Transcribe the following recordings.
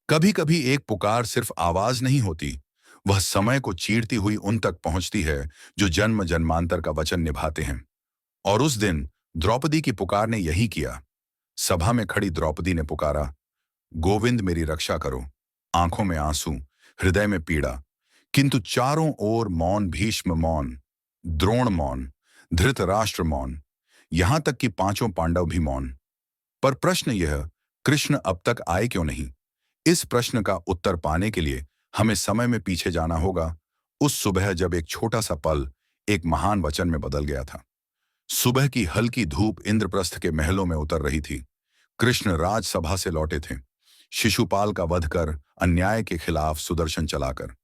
कभी कभी एक पुकार सिर्फ आवाज नहीं होती, वह समय को चीरती हुई उन तक पहुंचती है जो जन्म जन्मांतर का वचन निभाते हैं। और उस दिन द्रौपदी की पुकार ने यही किया। सभा में खड़ी द्रौपदी ने पुकारा, गोविंद मेरी रक्षा करो। आंखों में आंसू, हृदय में पीड़ा, किंतु चारों ओर मौन। भीष्म मौन, द्रोण मौन, धृतराष्ट्र मौन, यहां तक कि पांचों पांडव भी मौन। पर प्रश्न यह, कृष्ण अब तक आए क्यों नहीं? इस प्रश्न का उत्तर पाने के लिए हमें समय में पीछे जाना होगा, उस सुबह जब एक छोटा सा पल एक महान वचन में बदल गया था। सुबह की हल्की धूप इंद्रप्रस्थ के महलों में उतर रही थी। कृष्ण राजसभा से लौटे थे, शिशुपाल का वध कर, अन्याय के खिलाफ सुदर्शन चलाकर।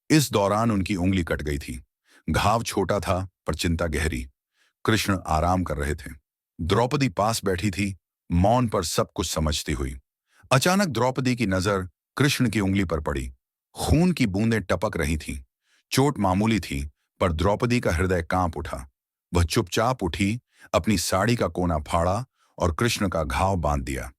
इस दौरान उनकी उंगली कट गई थी। घाव छोटा था पर चिंता गहरी। कृष्ण आराम कर रहे थे। द्रौपदी पास बैठी थी, मौन पर सब कुछ समझती हुई। अचानक द्रौपदी की नजर कृष्ण की उंगली पर पड़ी। खून की बूंदें टपक रही थीं। चोट मामूली थी, पर द्रौपदी का हृदय कांप उठा। वह चुपचाप उठी, अपनी साड़ी का कोना फाड़ा और कृष्ण का घाव बांध दिया।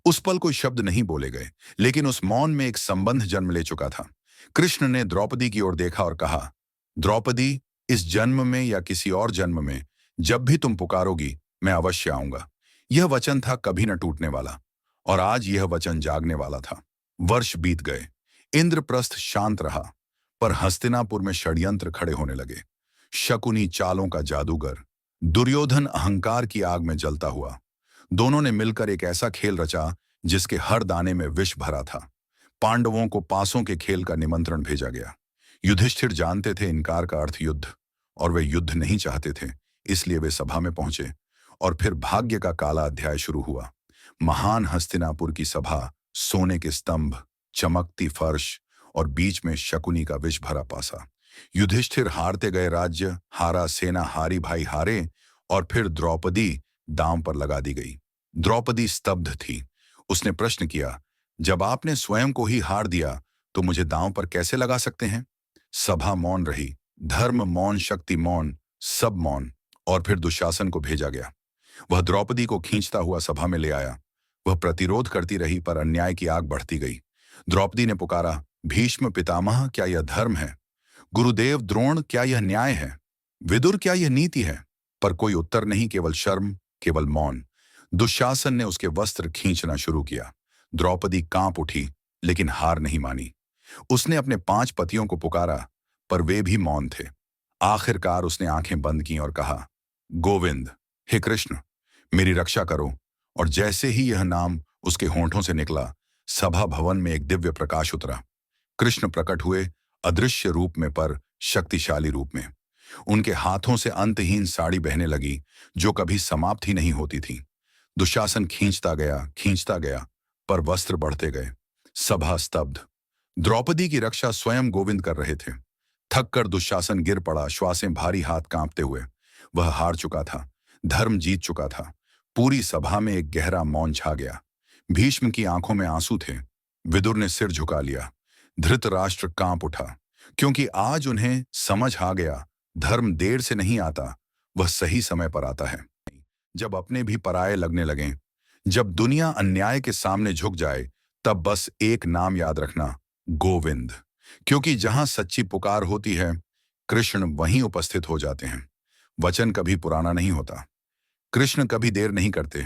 उस पल कोई शब्द नहीं बोले गए, लेकिन उस मौन में एक संबंध जन्म ले चुका था। कृष्ण ने द्रौपदी की ओर देखा और कहा, द्रौपदी, इस जन्म में या किसी और जन्म में जब भी तुम पुकारोगी, मैं अवश्य आऊंगा। यह वचन था कभी न टूटने वाला, और आज यह वचन जागने वाला था। वर्ष बीत गए, इंद्रप्रस्थ शांत रहा, पर हस्तिनापुर में षड्यंत्र खड़े होने लगे। शकुनी चालों का जादूगर, दुर्योधन अहंकार की आग में जलता हुआ। दोनों ने मिलकर एक ऐसा खेल रचा जिसके हर दाने में विष भरा था। पांडवों को पासों के खेल का निमंत्रण भेजा गया। युधिष्ठिर जानते थे इनकार का अर्थ युद्ध, और वे युद्ध नहीं चाहते थे, इसलिए वे सभा में पहुंचे। और फिर भाग्य का काला अध्याय शुरू हुआ। महान हस्तिनापुर की सभा, सोने के स्तंभ, चमकती फर्श और बीच में शकुनी का विष भरा पासा। युधिष्ठिर हारते गए, राज्य हारा, सेना हारी, भाई हारे, और फिर द्रौपदी दांव पर लगा दी गई। द्रौपदी स्तब्ध थी। उसने प्रश्न किया, जब आपने स्वयं को ही हार दिया तो मुझे दांव पर कैसे लगा सकते हैं? सभा मौन रही। धर्म मौन, शक्ति मौन, सब मौन। और फिर दुशासन को भेजा गया। वह द्रौपदी को खींचता हुआ सभा में ले आया। वह प्रतिरोध करती रही, पर अन्याय की आग बढ़ती गई। द्रौपदी ने पुकारा, भीष्म पितामह, क्या यह धर्म है? गुरुदेव द्रोण, क्या यह न्याय है? विदुर, क्या यह नीति है? पर कोई उत्तर नहीं, केवल शर्म, केवल मौन। दुशासन ने उसके वस्त्र खींचना शुरू किया। द्रौपदी कांप उठी, लेकिन हार नहीं मानी। उसने अपने 5 पतियों को पुकारा, पर वे भी मौन थे। आखिरकार उसने आंखें बंद की और कहा, गोविंद, हे कृष्ण, मेरी रक्षा करो। और जैसे ही यह नाम उसके होंठों से निकला, सभा भवन में एक दिव्य प्रकाश उतरा। कृष्ण प्रकट हुए, अदृश्य रूप में पर शक्तिशाली रूप में। उनके हाथों से अंतहीन साड़ी बहने लगी, जो कभी समाप्त ही नहीं होती थी। दुशासन खींचता गया, पर वस्त्र बढ़ते गए। सभा स्तब्ध। द्रौपदी की रक्षा स्वयं गोविंद कर रहे थे। थक कर दुशासन गिर पड़ा, श्वासें भारी, हाथ कांपते हुए। वह हार चुका था, धर्म जीत चुका था। पूरी सभा में एक गहरा मौन छा गया। भीष्म की आंखों में आंसू थे। विदुर ने सिर झुका लिया। धृतराष्ट्र कांप उठा, क्योंकि आज उन्हें समझ आ गया, धर्म देर से नहीं आता, वह सही समय पर आता है। जब अपने भी पराये लगने लगें, जब दुनिया अन्याय के सामने झुक जाए, तब बस एक नाम याद रखना, गोविंद। क्योंकि जहां सच्ची पुकार होती है, कृष्ण वहीं उपस्थित हो जाते हैं। वचन कभी पुराना नहीं होता। कृष्ण कभी देर नहीं करते।